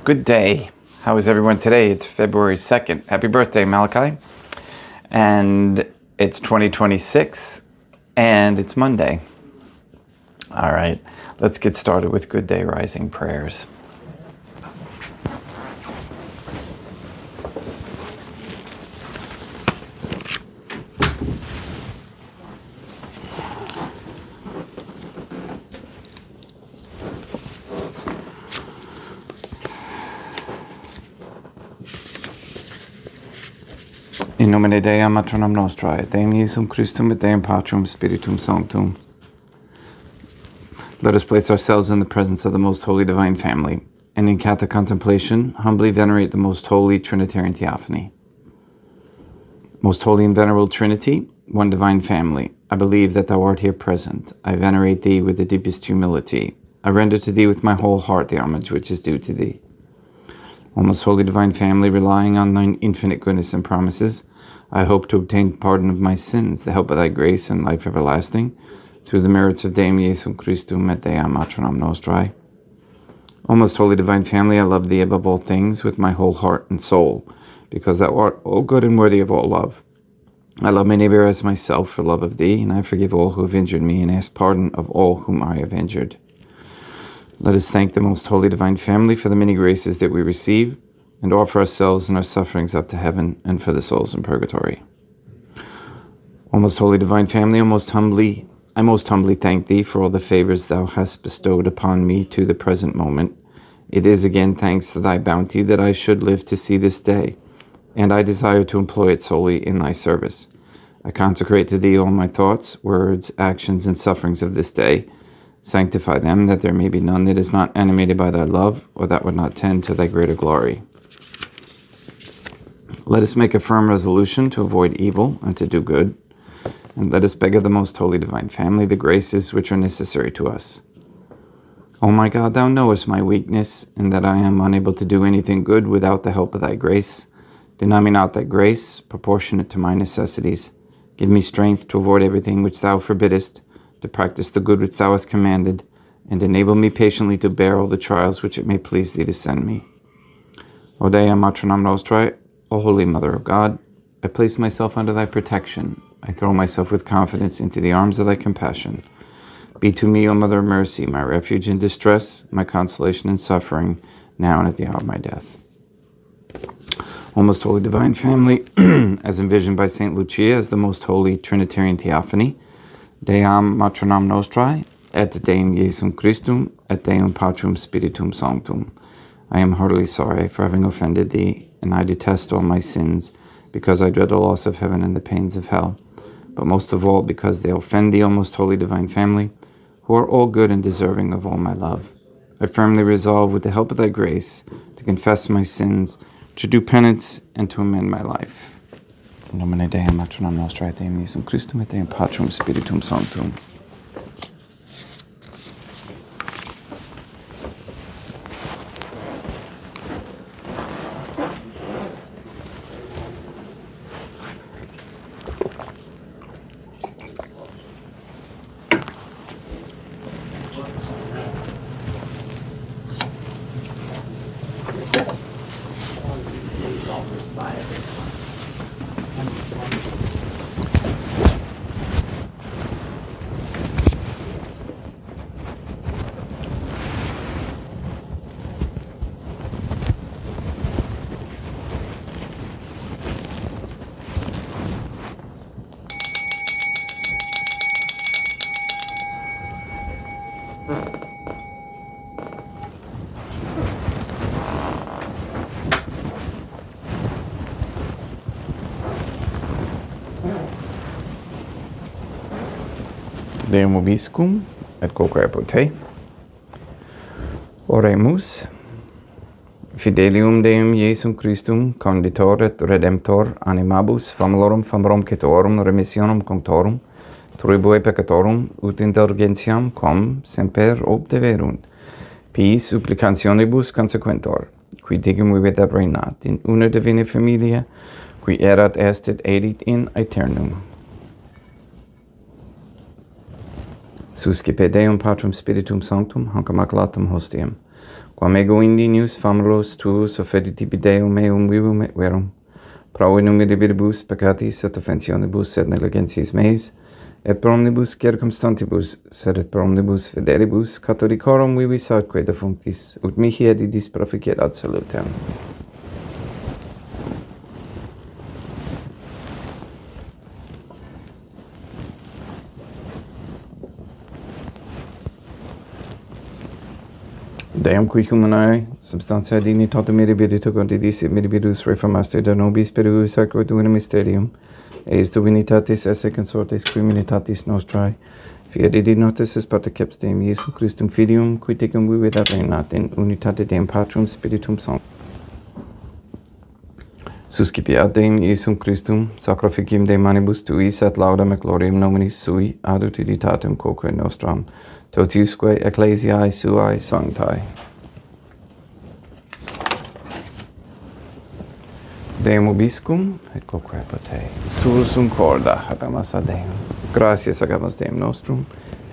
Good day. How is everyone today? It's February 2nd. Happy birthday, Malachi. And it's 2026, and it's Monday. All right, let's get started with Good Day Rising prayers. In nomine Dei, matronam nostrae, et Deum Iesum Christum, et Deum Patrum Spiritum Sanctum. Let us place ourselves in the presence of the Most Holy Divine Family, and in Catholic contemplation, humbly venerate the Most Holy Trinitarian Theophany. Most Holy and Venerable Trinity, one Divine Family, I believe that Thou art here present. I venerate Thee with the deepest humility. I render to Thee with my whole heart the homage which is due to Thee. O Most Holy Divine Family, relying on Thine infinite goodness and promises, I hope to obtain pardon of my sins, the help of Thy grace and life everlasting, through the merits of Deum Iesum Christum et Deam Matronam Nostrae. O Most Holy Divine Family, I love Thee above all things with my whole heart and soul, because Thou art all good and worthy of all love. I love my neighbor as myself for love of Thee, and I forgive all who have injured me, and ask pardon of all whom I have injured. Let us thank the Most Holy Divine Family for the many graces that we receive, and offer ourselves and our sufferings up to heaven and for the souls in purgatory. O Most Holy Divine Family, I most humbly thank Thee for all the favors Thou hast bestowed upon me to the present moment. It is again thanks to Thy bounty that I should live to see this day, and I desire to employ it solely in Thy service. I consecrate to Thee all my thoughts, words, actions, and sufferings of this day. Sanctify them, that there may be none that is not animated by Thy love, or that would not tend to Thy greater glory. Let us make a firm resolution to avoid evil and to do good, and let us beg of the Most Holy Divine Family the graces which are necessary to us. O my God, Thou knowest my weakness, and that I am unable to do anything good without the help of Thy grace. Deny me not Thy grace, proportionate to my necessities. Give me strength to avoid everything which Thou forbiddest, to practice the good which Thou hast commanded, and enable me patiently to bear all the trials which it may please Thee to send me. O Dei Matronam Nostrae, O Holy Mother of God, I place myself under Thy protection. I throw myself with confidence into the arms of Thy compassion. Be to me, O Mother of Mercy, my refuge in distress, my consolation in suffering, now and at the hour of my death. O Most Holy Divine Family, as envisioned by St. Lucia as the Most Holy Trinitarian Theophany, Deam Matronam Nostrae, et Deum Iesum Christum, et Deum Patrum Spiritum Sanctum. I am heartily sorry for having offended Thee, and I detest all my sins, because I dread the loss of heaven and the pains of hell, but most of all because they offend Thee, O Most Holy Divine Family, who are all good and deserving of all my love. I firmly resolve, with the help of Thy grace, to confess my sins, to do penance, and to amend my life. In nomine Dei, matronam nostrae, et Deum Iesum Christum, et Deum Patrum Spiritum Sanctum. Deum vobiscum et quoque apote. Oremus. Fidelium Deum Iesum Christum, conditor et redemptor animabus, famolorum famorum cetorum, remissionum conctorum, tribue peccatorum, ut indulgentiam, quam semper obdeverunt, piis supplicationibus consequentor, qui digum vivedat reinat in una divina familia, qui erat est et edit in aeternum. Suscipe Deum Patrum Spiritum Sanctum, hanc immaculatum hostiam, quam ego indinius famulos tuus offeditibi Deum meum vivum et verum, pro innumerabilibus peccatis et offensionibus et negligencies meis, et pro omnibus circumstantibus, sed et pro omnibus fidelibus, catholicorum vivis atque defunctis, ut mihi edidis proficiat ad salutem. Deum qui humanae substantia dignitatem mirabilitur condidis et mirabilis reformaste da nobis perius sacro divina mysterium, eis divinitatis esse consortes qui minitatis nostrae, fiat edit notis es particips Deum Iesum Christum Filium, qui tecum vivedat reinat in unitate Deum Patrum Spiritum Sanctum. Suscipiat Deum Iesum Christum, sacrificium de manibus tuis et laudam et gloriam nominis sui, ad utilitatem quoque nostram, totiusque ecclesiae suae sanctae. Deum vobiscum et quoque apote. Sursum corda habemus ad Deum. Gratias agamus Deum nostrum,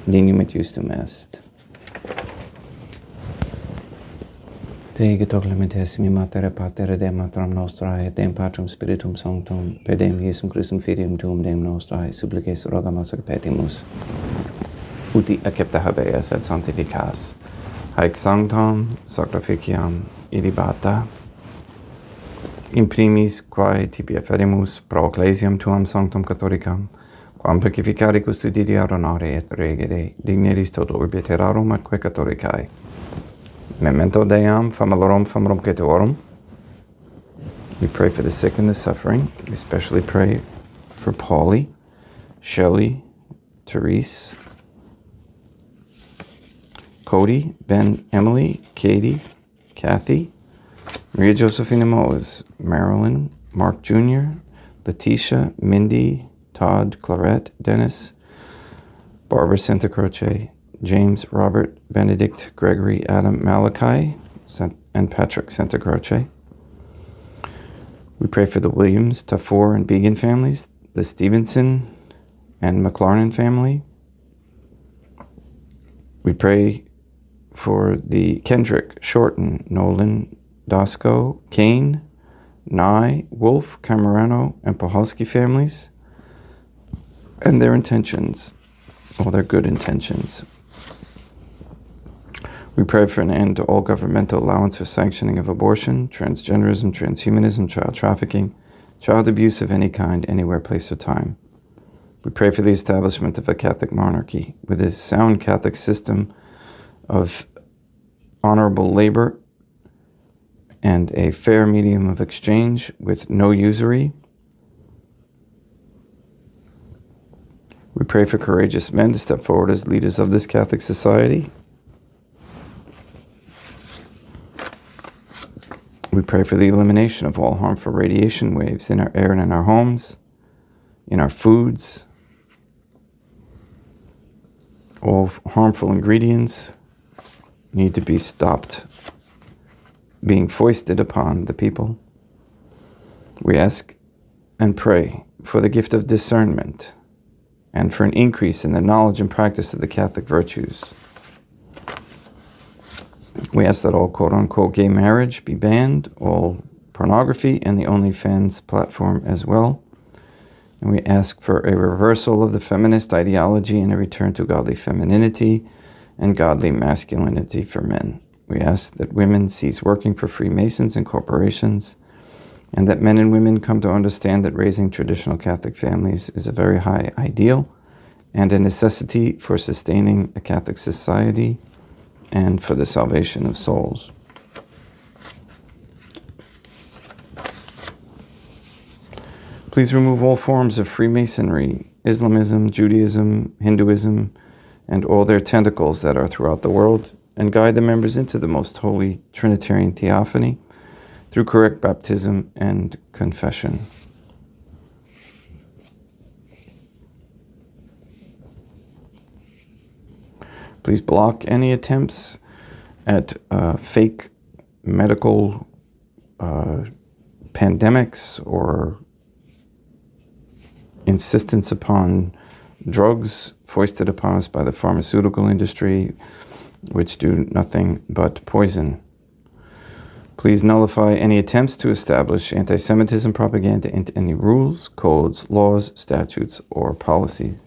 dignum et justum est. Te egeto clementissimi Mater et Pater et Deum Materam nostrae et Deum Patrum Spiritum Sanctum, per Deum Iesum Christum Filium Tuum Deum nostrae, supplices rogamus et petimus. Uti accepta habeas et sanctificas, haec sanctam sacrificiam ilibata, in primis quae tibi afferimus pro ecclesiam tuam sanctum catholicam, quam pacificare custodidia honore et regere, digneris toto urbi terrarum atque catholicae. Memento Deum, famulorum cetorum. We pray for the sick and the suffering. We especially pray for Polly, Shelley, Therese, Cody, Ben, Emily, Katie, Kathy, Maria Josephina Moes, Marilyn, Mark Jr., Letitia, Mindy, Todd, Clarette, Dennis, Barbara Santa Croce, James, Robert, Benedict, Gregory, Adam, Malachi, and Patrick Santa Croce. We pray for the Williams, Tafour, and Began families, the Stevenson and McLaren family. We pray for the Kendrick, Shorten, Nolan, Dosco, Kane, Nye, Wolf, Camerano, and Pahalski families, and their intentions, all their good intentions. We pray for an end to all governmental allowance or sanctioning of abortion, transgenderism, transhumanism, child trafficking, child abuse of any kind, anywhere, place, or time. We pray for the establishment of a Catholic monarchy with a sound Catholic system of honorable labor and a fair medium of exchange with no usury. We pray for courageous men to step forward as leaders of this Catholic society. We pray for the elimination of all harmful radiation waves in our air and in our homes, in our foods. All harmful ingredients need to be stopped being foisted upon the people. We ask and pray for the gift of discernment and for an increase in the knowledge and practice of the Catholic virtues. We ask that all quote-unquote gay marriage be banned, all pornography, and the OnlyFans platform as well. And we ask for a reversal of the feminist ideology and a return to godly femininity and godly masculinity for men. We ask that women cease working for Freemasons and corporations, and that men and women come to understand that raising traditional Catholic families is a very high ideal, and a necessity for sustaining a Catholic society and for the salvation of souls. Please remove all forms of Freemasonry, Islamism, Judaism, Hinduism, and all their tentacles that are throughout the world, and guide the members into the most holy Trinitarian Theophany through correct baptism and confession. Please block any attempts at fake medical pandemics or insistence upon drugs foisted upon us by the pharmaceutical industry, which do nothing but poison. Please nullify any attempts to establish anti-Semitism propaganda into any rules, codes, laws, statutes, or policies.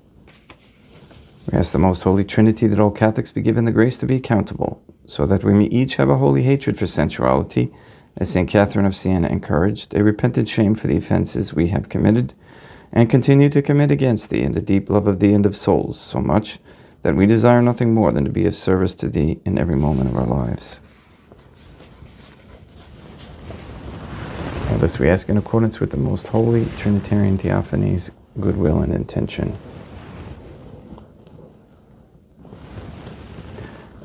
We ask the Most Holy Trinity that all Catholics be given the grace to be accountable, so that we may each have a holy hatred for sensuality, as St. Catherine of Siena encouraged, a repentant shame for the offenses we have committed, and continue to commit against Thee in the deep love of Thee and of souls, so much that we desire nothing more than to be of service to Thee in every moment of our lives. All this we ask in accordance with the Most Holy Trinitarian Theophany's goodwill and intention.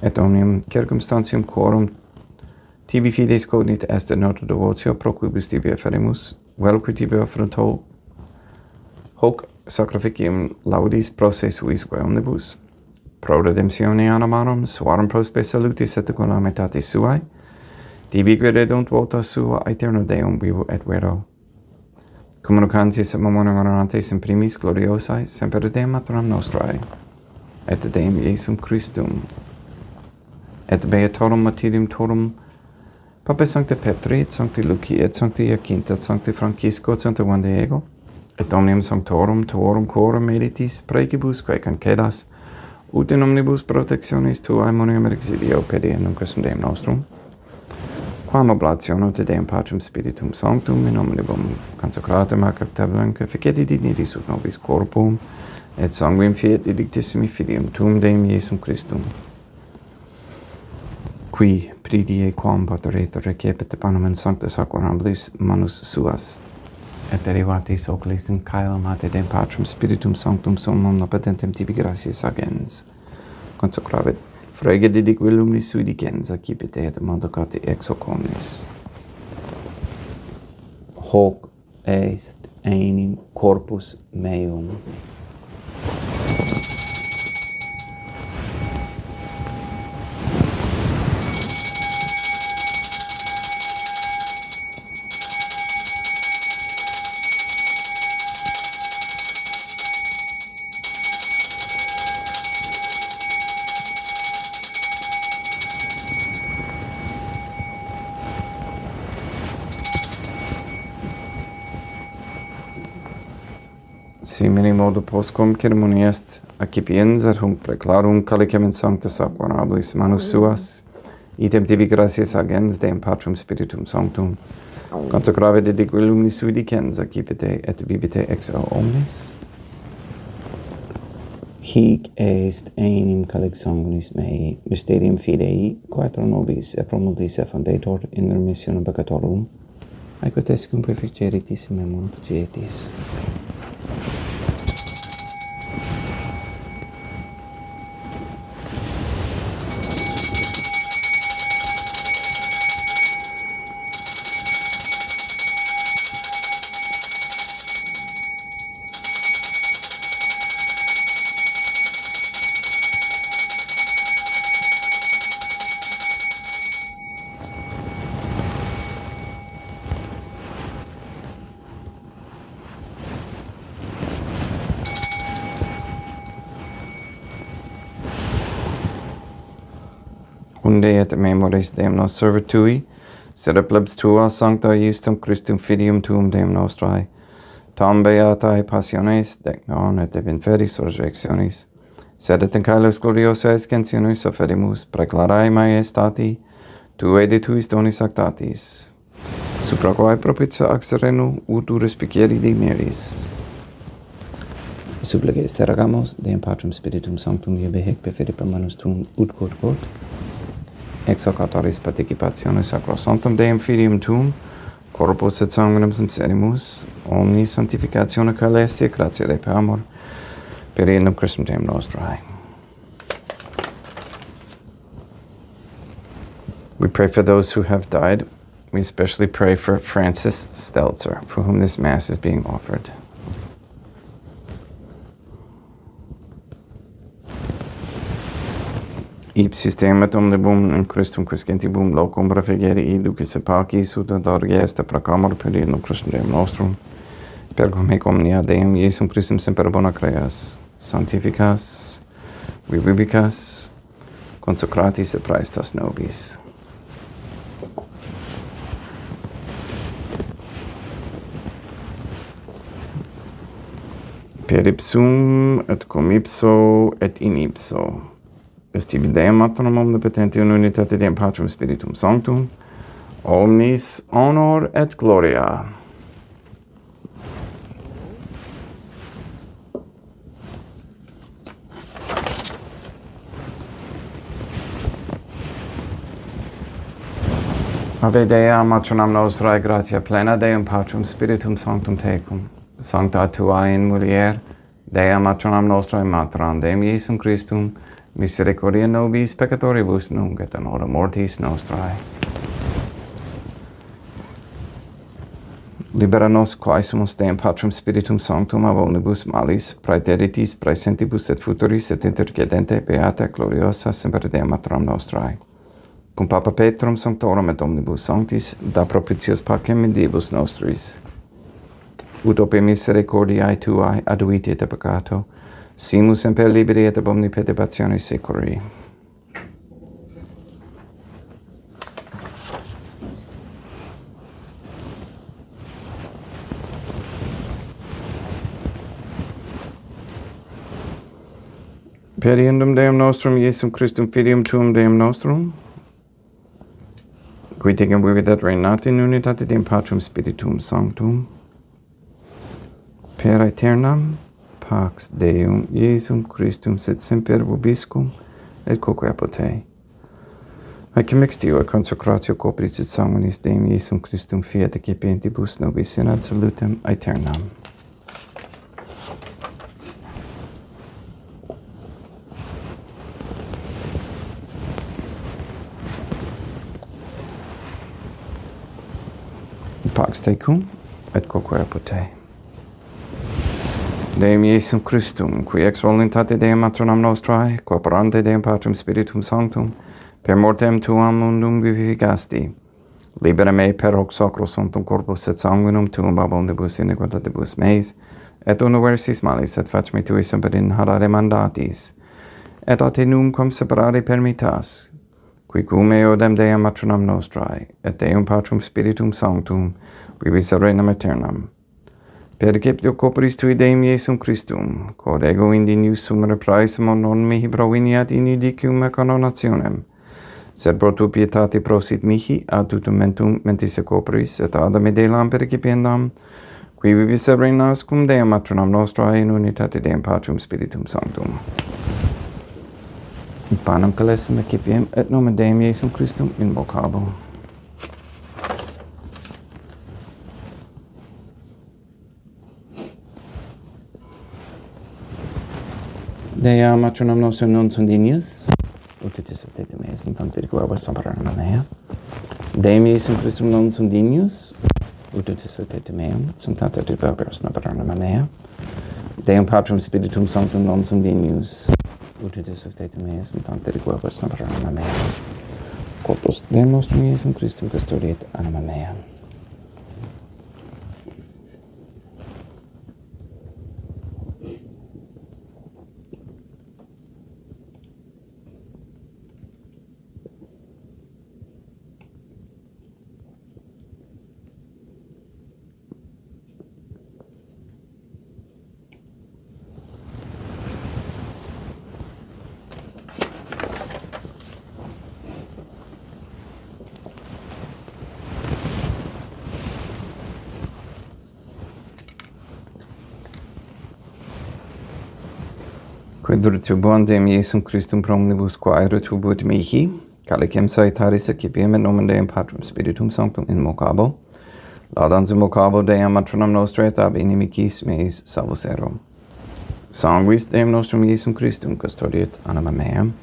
Et omnium circumstantium quorum tibi fides cognit est nota devotio pro quibus tibi afferimus, velque tibi affronto hoc sacrificium laudis pro se suisque omnibus, pro redemptione animarum suarum prospe salutis et calamitatis suae, tibi crededunt vota sua aeterno Deum vivo et vero. Communicantis et memoriam honorantes in primis gloriosae semper Deum matram nostrae, et Deum Iesum Christum, et beatorum martyrium torum Pape Sancte Petri, et Sancti Luci, et Sancti Jacinta, et Sancti Francisco, et Sancti Juan Diego, et omnium sanctorum tuorum coram meditis pregibus quae concedas, ut in omnibus protectionis tuae monium exilio pedi in Christum Deum nostrum, quam oblationem te Deum Patrum Spiritum Sanctum in omnibus consecratum ac actabulum ficedi dignitis ut nobis corpum, et sanguinem fiat edictissimi filium tuum Deum Iesum Christum, qui pridie quam pateretur recepit panem in sancta sacramentis manus suas, et derivatis oculis in caelum ate Deum Patrum Spiritum Sanctum summum omnipotentem tibi gratias agens, consecravit frege didique lumnis sui digens, accipite et mandocati ex hoc omnis. Hoc est enim corpus meum. Simili modo postquam ceremoni est accipiens et hunc preclarum calicem in sancta sacramentis manus suas, item tibi gratias agens Deum Patrum Spiritum Sanctum, consecravit didique lumnis sui dicens, accipite et vivite ex omnis. Hic est enim calix sanguinis mei, mysterium fidei, quae pro nobis et pro multis effundetur in remissionem peccatorum, aequo tescum preficeritis in memoria pacietis. Unde et memoris Deum nos servitui, sed plebs tua sancta iustum Christum filium tuum Deum nostrae, tam beatae passiones, dec non et de inferis resurrectionis, sed et in caelos gloriosae scensionis offerimus, preclarae maestati, tuae de tuis donis actatis, supra quae propizia ac serenu ut respicieri digneris. Supplices terragamos, Deum Patrum Spiritum Sanctum iube hec perfide per manus tuum ut quod, ex hoc autoris participationis sacrosanctum Deum Filium tuum, corpus et sanguinem sincerimus, omni sanctificatione caelestia, gratia Dei per amor, per illum Christum Deum nostrae. We pray for those who have died. We especially pray for Francis Stelzer, for whom this Mass is being offered. Ipsis temet omnibus in Christum quiscentibus locum refrigerii ducis et pacis ut ad orgiesta proclamor per illum Christum Deum nostrum, per cum hic omnia Deum Iesum Christum semper bona creas, sanctificas, vivibicas, consecratis et praestas nobis. Per ipsum et cum ipso et in ipso. Est tibi Deum Matronum omnipotenti in unitate Deum Patrum Spiritum Sanctum, omnis honor et gloria. Ave Dea, Matronam nostrae, gratia plena Deum Patrum Spiritum Sanctum tecum, sancta tua in mulier, Dea Matronam nostrae, Matram Deum Iesum Christum, misericordia nobis peccatoribus nunc et in hora mortis nostrae. Libera nos quae sumus Deum Patrum Spiritum Sanctum ab omnibus malis, praeteritis, praesentibus et futuris et intercedente beata gloriosa semper Deum Matronam nostrae. Cum Papa Petrum Sanctorum et omnibus sanctis, da propitios pacem in diebus nostris. Ut ope misericordiae tuae aduiti et peccato, simus semper liberi et ab omni perturbatione securi. Per iendum Deum nostrum, Iesum Christum Filium tuum Deum nostrum, qui tecum vivit et reinat in unitate Deum Patrum Spiritum Sanctum, per aeternam pax Deum Iesum Christum sed semper vobiscum et quoque apote. Haec mixtio et consecratio corporis et sanguinis Deum Iesum Christum fiat ecipientibus nobis in ad salutem aeternam. Pax tecum et quoque apote. Deum Iesum Christum, qui ex voluntate Deum Matronam nostrae, cooperante Deum Patrum Spiritum Sanctum, per mortem tuam mundum vivificasti, libera me per hoc sacrosanctum corpus et sanguinum tuum ab omnibus iniquitatibus meis, et universis malis, et fac me tui semper inharare mandatis, et a te num cum separare permittas, qui cum eodem Deum Matronam nostrae, et Deum Patrum Spiritum Sanctum, vivis regnam aeternam. Perceptio corporis tui Deum Iesum Christum, quod ego indinius sum repraesum non mihi proveniat in judicium et canonationem, sed pro tu pietate prosit mihi ad tutum mentis et corporis, et ad medelam percipiendam, qui vivis et regnas cum Deum Matronam nostrae in unitate Deum Patrum Spiritum Sanctum. Panem calesum excipiem et nomen Deum Iesum Christum invocabo. Dea Matronam nostrum non sunt dignius, ut et subtete meas, in tanto requabas sampranum mea. Deum Iesum Christum non sunt dignius, ut et subtete meam, sunt tanto requabas sampranum mea. Deum Patrum Spiritum Sanctum non sunt dignius, ut et subtete meas, in tanto requabas sampranum mea. Corpus Deum nostrum Iesum Christum custodiet anima mea. Quid retribuam Deum Iesum Christum pro omnibus quae retribuit mihi, calicem saitaris accipiam et nomen Deum Patrum Spiritum Sanctum in vocabo, laudans in vocabo Deum matronam nostrae et ab inimicis meis salvos erum. Sanguis Deum nostrum Iesum Christum custodiet anima meam.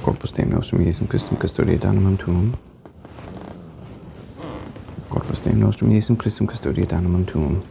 Corpus Deum nostrum Iesum Christum custodiet animam tuum. Corpus Deum nostrum Iesum Christum custodiet animam tuum.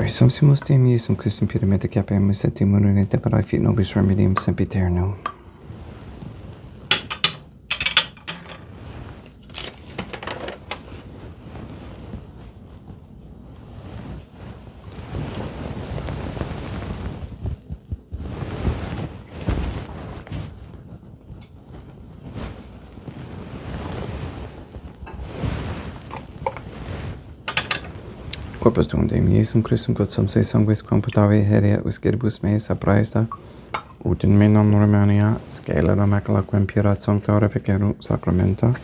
Samsimus Deum Iesum Christum pyramide capiamus et immunine deparae fit nobis remedium sempiterno. Corpus tuum Deum Iesum Christum quod se sanguis computavi heria usceribus meis apraesta, ut in me non Romania, scelera macula quem purat sancta oreficerum sacramenta.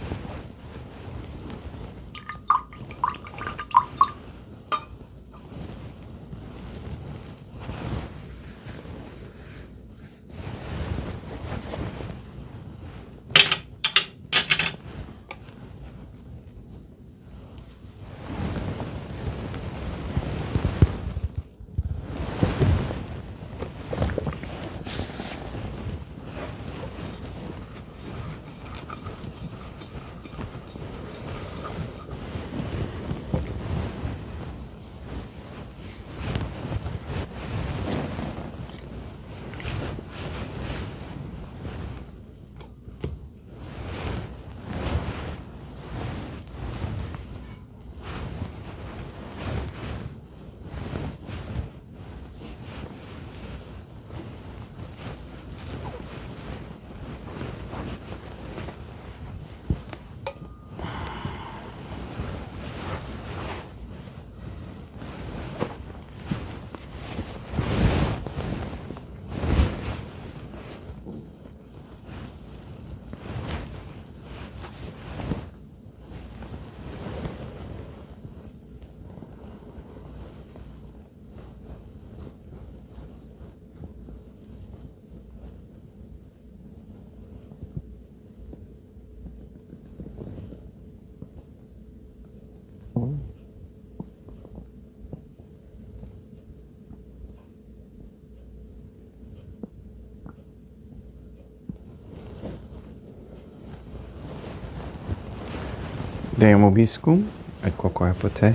Deum obiscum et quoque pote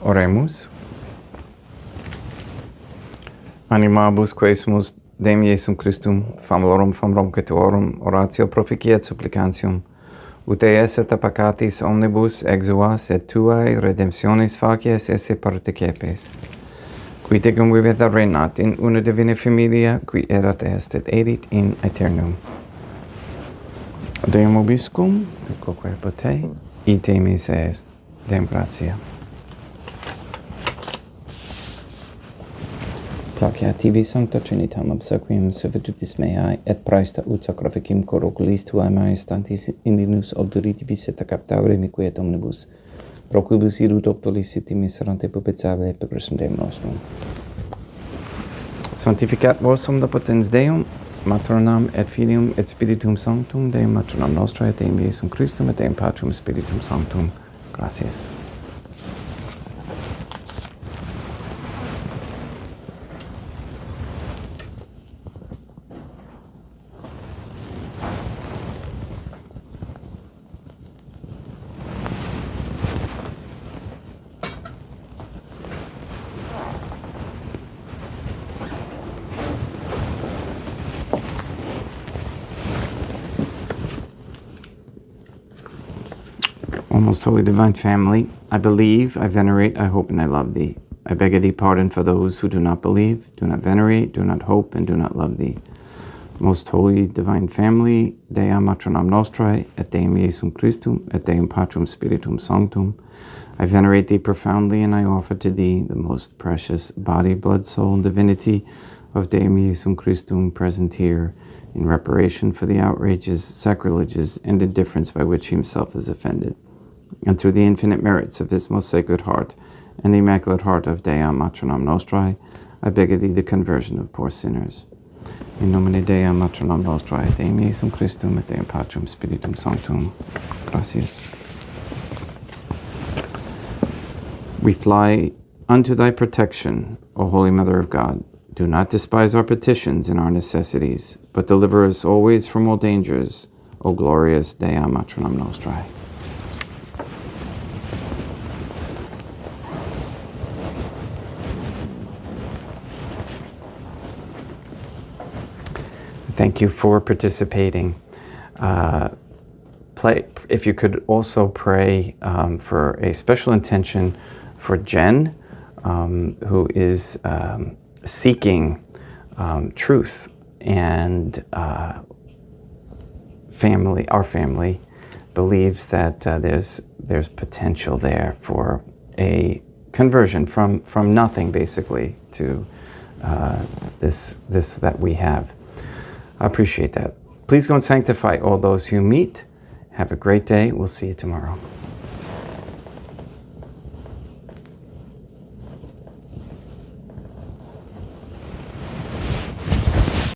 oremus. Animabus quesumus Deum Iesum Christum famorum concetuorum oratio proficiat supplicantium, ut esse tapacatis omnibus exuas et tuae redemptionis facies esse partecepes, qui tecum vivet renat in una divina familia, qui erat est et edit in aeternum. Deum obiscum et quoque pote, ite mis est. Deum gratia. Placia tibi sancta Trinitam obsequium servitutis meae, et praesta ut sacrificim cor oculis tuae majestantis indinus obduritibus et captare miquiet omnibus, pro quibus irut octolis siti miserante pupezabile per Christum Deum nostrum. Sanctificat vos omnipotens Deum, Matronam et Filium et Spiritum Sanctum, Deum Matronam Nostrae, et Deum Iesum Christum, et Deum Patrum Spiritum Sanctum. Gracias. O most holy divine family, I believe, I venerate, I hope, and I love thee. I beg of thee pardon for those who do not believe, do not venerate, do not hope, and do not love thee. Most holy divine family, Dea matronam nostrae, et Deum Iesum Christum, et Deum Patrum Spiritum Sanctum, I venerate thee profoundly, and I offer to thee the most precious body, blood, soul, and divinity of Deum Iesum Christum present here, in reparation for the outrages, sacrileges, and indifference by which he himself is offended, and through the infinite merits of his most sacred heart, and the Immaculate Heart of Dea matronam nostrae, I beg of thee the conversion of poor sinners. In nomine Dei matronam nostrae, Deum Iesum Christum, et Deum Patrum Spiritum Sanctum. Gracias. We fly unto thy protection, O Holy Mother of God. Do not despise our petitions and our necessities, but deliver us always from all dangers, O glorious Dea matronam nostrae. Thank you for participating. If you could also pray for a special intention for Jen, who is seeking truth, and our family believes that there's potential there for a conversion from nothing, basically, to this that we have. I appreciate that. Please go and sanctify all those you meet. Have a great day. We'll see you tomorrow.